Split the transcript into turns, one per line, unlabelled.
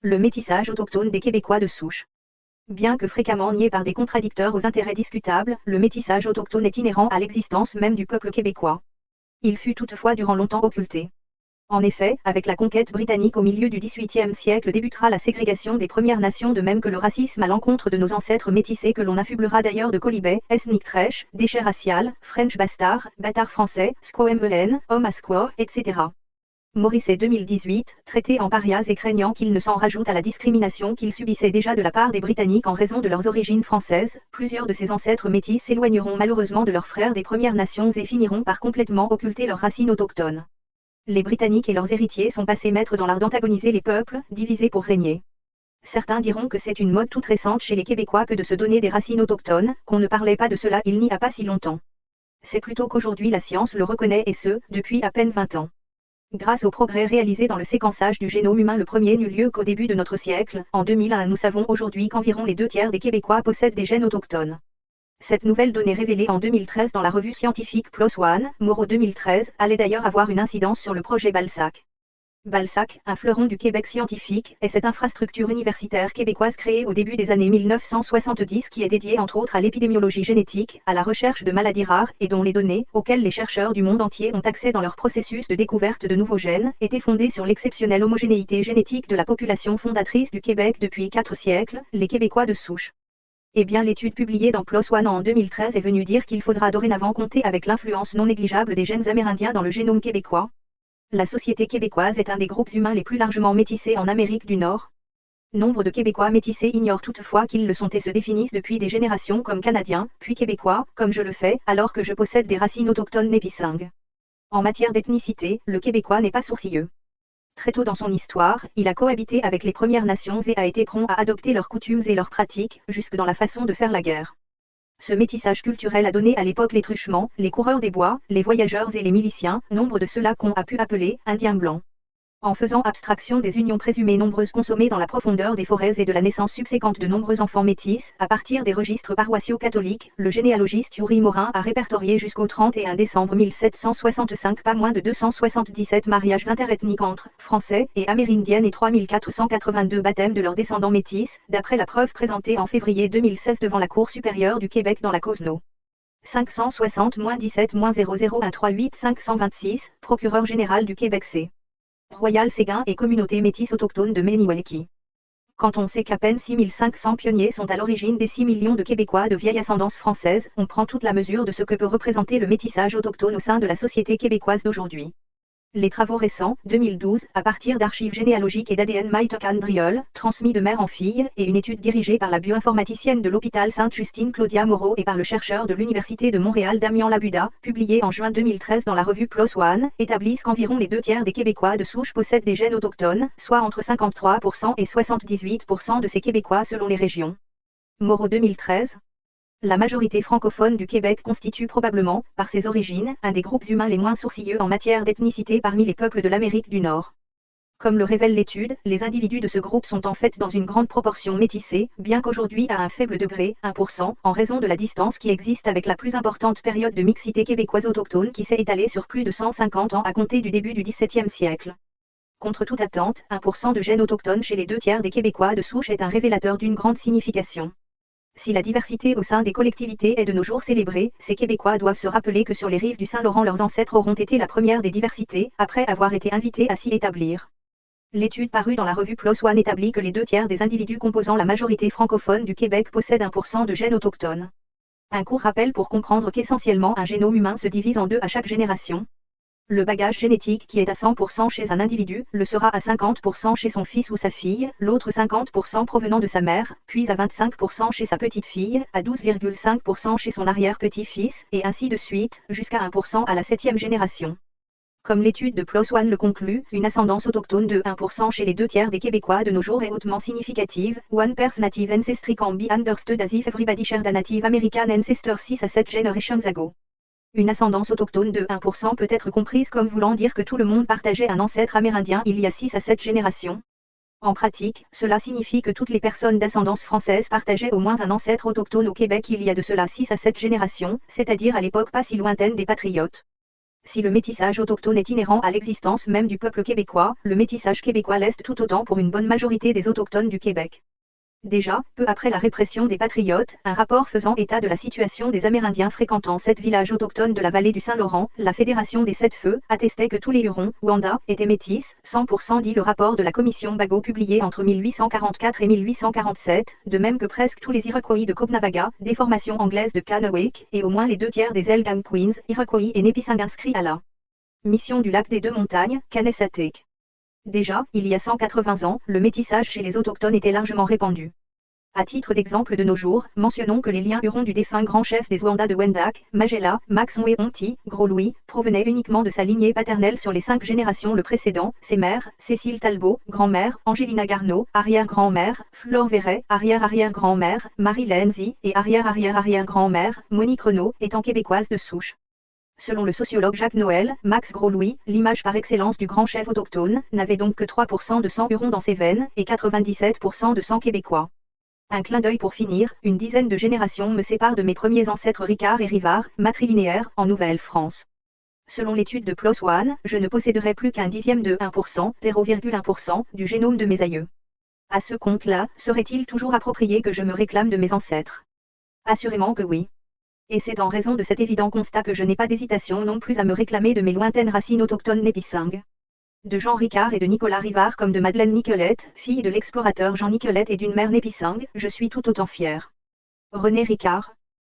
Le métissage autochtone des Québécois de souche. Bien que fréquemment nié par des contradicteurs aux intérêts discutables, le métissage autochtone est inhérent à l'existence même du peuple québécois. Il fut toutefois durant longtemps occulté. En effet, avec la conquête britannique au milieu du XVIIIe siècle débutera la ségrégation des Premières Nations, de même que le racisme à l'encontre de nos ancêtres métissés, que l'on affublera d'ailleurs de colibets, ethnic trash, déchets racial, French bastard, bâtard français, squaw homme à squaw, etc. Morrissey 2018, traité en parias et craignant qu'il ne s'en rajoute à la discrimination qu'ils subissaient déjà de la part des Britanniques en raison de leurs origines françaises, plusieurs de ces ancêtres métis s'éloigneront malheureusement de leurs frères des Premières Nations et finiront par complètement occulter leurs racines autochtones. Les Britanniques et leurs héritiers sont passés maîtres dans l'art d'antagoniser les peuples, divisés pour régner. Certains diront que c'est une mode toute récente chez les Québécois que de se donner des racines autochtones, qu'on ne parlait pas de cela il n'y a pas si longtemps. C'est plutôt qu'aujourd'hui la science le reconnaît, et ce, depuis à peine 20 ans. Grâce aux progrès réalisés dans le séquençage du génome humain, le premier n'eut lieu qu'au début de notre siècle. En 2001, nous savons aujourd'hui qu'environ les 2/3 des Québécois possèdent des gènes autochtones. Cette nouvelle donnée révélée en 2013 dans la revue scientifique PLOS ONE, Moreau 2013, allait d'ailleurs avoir une incidence sur le projet BALSAC. BALSAC, un fleuron du Québec scientifique, est cette infrastructure universitaire québécoise créée au début des années 1970 qui est dédiée entre autres à l'épidémiologie génétique, à la recherche de maladies rares, et dont les données, auxquelles les chercheurs du monde entier ont accès dans leur processus de découverte de nouveaux gènes, étaient fondées sur l'exceptionnelle homogénéité génétique de la population fondatrice du Québec depuis 4 siècles, les Québécois de souche. Eh bien, l'étude publiée dans PLOS ONE en 2013 est venue dire qu'il faudra dorénavant compter avec l'influence non négligeable des gènes amérindiens dans le génome québécois. La société québécoise est un des groupes humains les plus largement métissés en Amérique du Nord. Nombre de Québécois métissés ignorent toutefois qu'ils le sont et se définissent depuis des générations comme Canadiens, puis Québécois, comme je le fais, alors que je possède des racines autochtones népissingues. En matière d'ethnicité, le Québécois n'est pas sourcilleux. Très tôt dans son histoire, il a cohabité avec les Premières Nations et a été prompt à adopter leurs coutumes et leurs pratiques, jusque dans la façon de faire la guerre. Ce métissage culturel a donné à l'époque les truchements, les coureurs des bois, les voyageurs et les miliciens, nombre de ceux-là qu'on a pu appeler « indiens blancs ». En faisant abstraction des unions présumées nombreuses consommées dans la profondeur des forêts et de la naissance subséquente de nombreux enfants métis, à partir des registres paroissiaux catholiques, le généalogiste Yuri Morin a répertorié jusqu'au 31 décembre 1765 pas moins de 277 mariages interethniques entre Français et Amérindiennes et 3482 baptêmes de leurs descendants métis, d'après la preuve présentée en février 2016 devant la Cour supérieure du Québec dans la cause No. 560-17-00138 526, procureur général du Québec C. Royal Séguin et communauté métisse autochtone de Maniwaki. Quand on sait qu'à peine 6500 pionniers sont à l'origine des 6 millions de Québécois de vieille ascendance française, on prend toute la mesure de ce que peut représenter le métissage autochtone au sein de la société québécoise d'aujourd'hui. Les travaux récents, 2012, à partir d'archives généalogiques et d'ADN mitochondrial, transmis de mère en fille, et une étude dirigée par la bioinformaticienne de l'hôpital Sainte-Justine Claudia Moreau et par le chercheur de l'Université de Montréal Damian Labuda, publiée en juin 2013 dans la revue PLOS ONE, établissent qu'environ les 2/3 des Québécois de souche possèdent des gènes autochtones, soit entre 53% et 78% de ces Québécois selon les régions. Moreau 2013. La majorité francophone du Québec constitue probablement, par ses origines, un des groupes humains les moins sourcilleux en matière d'ethnicité parmi les peuples de l'Amérique du Nord. Comme le révèle l'étude, les individus de ce groupe sont en fait dans une grande proportion métissés, bien qu'aujourd'hui à un faible degré, 1%, en raison de la distance qui existe avec la plus importante période de mixité québécoise autochtone qui s'est étalée sur plus de 150 ans à compter du début du XVIIe siècle. Contre toute attente, 1% de gènes autochtones chez les 2/3 des Québécois de souche est un révélateur d'une grande signification. Si la diversité au sein des collectivités est de nos jours célébrée, ces Québécois doivent se rappeler que sur les rives du Saint-Laurent leurs ancêtres auront été la première des diversités, après avoir été invités à s'y établir. L'étude parue dans la revue PLOS ONE établit que les 2/3 des individus composant la majorité francophone du Québec possèdent 1% de gènes autochtones. Un court rappel pour comprendre qu'essentiellement un génome humain se divise en deux à chaque génération. Le bagage génétique qui est à 100% chez un individu, le sera à 50% chez son fils ou sa fille, l'autre 50% provenant de sa mère, puis à 25% chez sa petite-fille, à 12,5% chez son arrière-petit-fils, et ainsi de suite, jusqu'à 1% à la 7e génération. Comme l'étude de PLOS ONE le conclut, une ascendance autochtone de 1% chez les 2/3 des Québécois de nos jours est hautement significative. One Person Native Ancestry can be understood as if everybody shared a Native American ancestor 6 à 7 generations ago. Une ascendance autochtone de 1% peut être comprise comme voulant dire que tout le monde partageait un ancêtre amérindien il y a 6 à 7 générations. En pratique, cela signifie que toutes les personnes d'ascendance française partageaient au moins un ancêtre autochtone au Québec il y a de cela 6 à 7 générations, c'est-à-dire à l'époque pas si lointaine des patriotes. Si le métissage autochtone est inhérent à l'existence même du peuple québécois, le métissage québécois l'est tout autant pour une bonne majorité des autochtones du Québec. Déjà, peu après la répression des Patriotes, un rapport faisant état de la situation des Amérindiens fréquentant 7 villages autochtones de la vallée du Saint-Laurent, la Fédération des Sept Feux, attestait que tous les Hurons, Wanda, étaient métis, 100% dit le rapport de la commission Bagot publié entre 1844 et 1847, de même que presque tous les Iroquois de Caughnawaga, des formations anglaises de Kanawake, et au moins les 2 tiers des Algonquins, Iroquois et Nipissing inscrits à la mission du lac des Deux Montagnes, Kanesatake. Déjà, il y a 180 ans, le métissage chez les autochtones était largement répandu. À titre d'exemple de nos jours, mentionnons que les liens hurons du défunt grand chef des Wanda de Wendat, Magella, Maxon et Onti, Gros Louis, provenaient uniquement de sa lignée paternelle sur les 5 générations le précédent, ses mères, Cécile Talbot, grand-mère, Angelina Garneau, arrière-grand-mère, Flore Verret, arrière-arrière-grand-mère, Marie Lenzi, et arrière-arrière-arrière-grand-mère, Monique Renaud, étant québécoise de souche. Selon le sociologue Jacques Noël, Max Gros-Louis, l'image par excellence du grand chef autochtone, n'avait donc que 3% de sang huron dans ses veines, et 97% de sang québécois. Un clin d'œil pour finir, une dizaine de générations me séparent de mes premiers ancêtres Ricard et Rivard, matrilinéaires, en Nouvelle-France. Selon l'étude de PLOS ONE, je ne posséderai plus qu'un dixième de 1%, 0,1% du génome de mes aïeux. À ce compte-là, serait-il toujours approprié que je me réclame de mes ancêtres? Assurément que oui. Et c'est en raison de cet évident constat que je n'ai pas d'hésitation non plus à me réclamer de mes lointaines racines autochtones népissingues. De Jean Ricard et de Nicolas Rivard comme de Madeleine Nicolette, fille de l'explorateur Jean Nicolette et d'une mère népissingue, je suis tout autant fière. René Ricard.